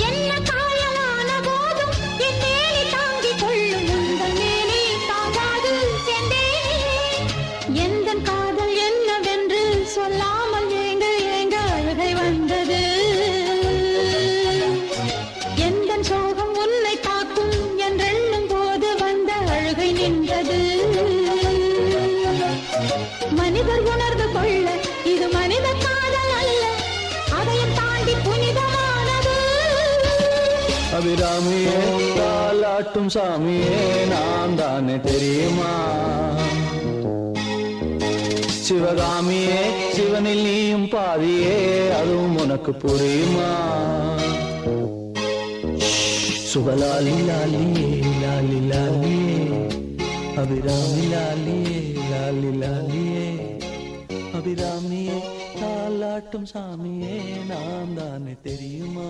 என்ன காயலான போதும் என் மேனி தாங்கிக் கொள்ளும் உங்கள் மேனி தாங்காது சென்றேனே. எந்தன் காதல் என்னவென்று சொல்லாமல் ஏங்க ஏங்க அழுகை வந்தது. எந்தன் சோகம் உன்னை தாக்கும் என்றெண்ணும் போது வந்த அழுகை நின்றது. மனிதர் உணர்ந்து கொள்ள இது மனித காதல் அல்ல, அதையும் தாண்டி புனிதமானது. அபிராமியே தாலாட்டும் சாமியே நான் தானே தெரியுமா? சிவகாமியே சிவனில் நீயும் பாதியே அதுவும் உனக்கு புரியுமா? சுபலாலி லாலியே லாலி லாலியே அபிராமி லாலியே லாலி லாலியே அபிராமியே தாலாட்டும் சாமியே நான் தானே தெரியுமா?